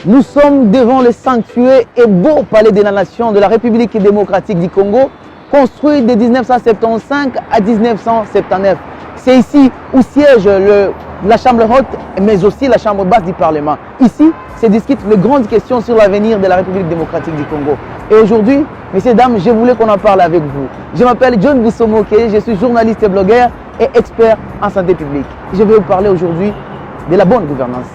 Nous sommes devant le sanctuaire et beau palais de la nation de la République démocratique du Congo, construit de 1975 à 1979. C'est ici où siège la Chambre haute, mais aussi la Chambre basse du Parlement. Ici se discutent les grandes questions sur l'avenir de la République démocratique du Congo. Et aujourd'hui, messieurs, dames, je voulais qu'on en parle avec vous. Je m'appelle John Boussomoke, je suis journaliste et blogueur et expert en santé publique. Je vais vous parler aujourd'hui de la bonne gouvernance.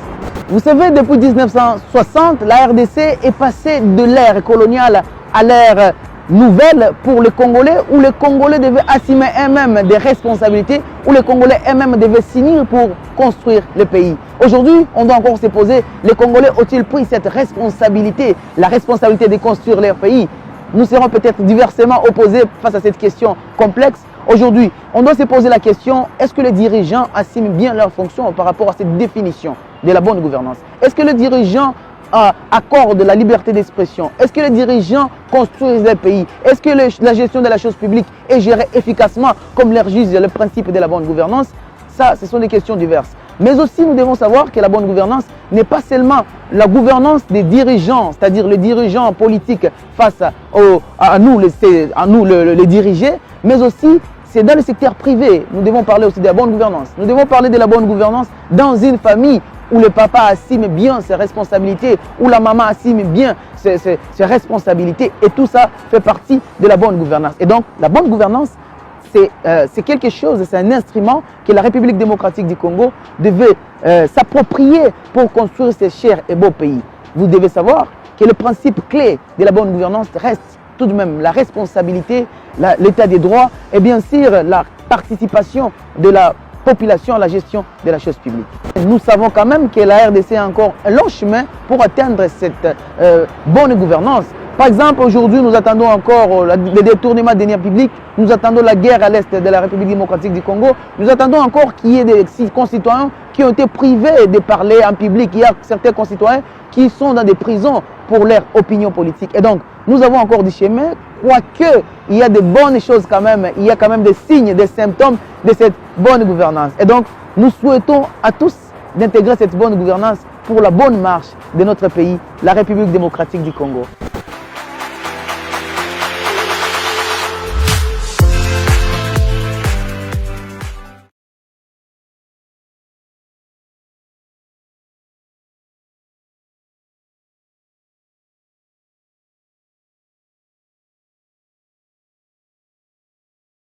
Vous savez, depuis 1960, la RDC est passée de l'ère coloniale à l'ère nouvelle pour les Congolais, où les Congolais devaient assumer eux-mêmes des responsabilités, où les Congolais eux-mêmes devaient s'unir pour construire le pays. Aujourd'hui, on doit encore se poser, les Congolais ont-ils pris cette responsabilité, la responsabilité de construire leur pays? Nous serons peut-être diversement opposés face à cette question complexe. Aujourd'hui, on doit se poser la question, est-ce que les dirigeants assument bien leurs fonctions par rapport à cette définition de la bonne gouvernance? Est-ce que les dirigeants accordent la liberté d'expression? Est-ce que les dirigeants construisent le pays? Est-ce que la gestion de la chose publique est gérée efficacement comme l'exige le principe de la bonne gouvernance? Ça, ce sont des questions diverses. Mais aussi, nous devons savoir que la bonne gouvernance n'est pas seulement la gouvernance des dirigeants, c'est-à-dire les dirigeants politiques face à nous, les dirigés, mais aussi c'est dans le secteur privé. Nous devons parler aussi de la bonne gouvernance. Nous devons parler de la bonne gouvernance dans une famille où le papa assume bien ses responsabilités, où la maman assume bien ses responsabilités. Et tout ça fait partie de la bonne gouvernance. Et donc, la bonne gouvernance, c'est quelque chose, c'est un instrument que la République démocratique du Congo devait s'approprier pour construire ce cher et beau pays. Vous devez savoir que le principe clé de la bonne gouvernance reste tout de même la responsabilité, l'état des droits et bien sûr la participation de la population à la gestion de la chose publique. Nous savons quand même que la RDC a encore un long chemin pour atteindre cette bonne gouvernance. Par exemple, aujourd'hui, nous attendons encore le détournement des deniers publics, nous attendons la guerre à l'est de la République démocratique du Congo, nous attendons encore qu'il y ait des concitoyens qui ont été privés de parler en public. Il y a certains concitoyens qui sont dans des prisons pour leur opinion politique. Et donc, nous avons encore du chemin, quoique il y a de bonnes choses quand même, il y a quand même des signes, des symptômes de cette bonne gouvernance. Et donc, nous souhaitons à tous d'intégrer cette bonne gouvernance pour la bonne marche de notre pays, la République démocratique du Congo.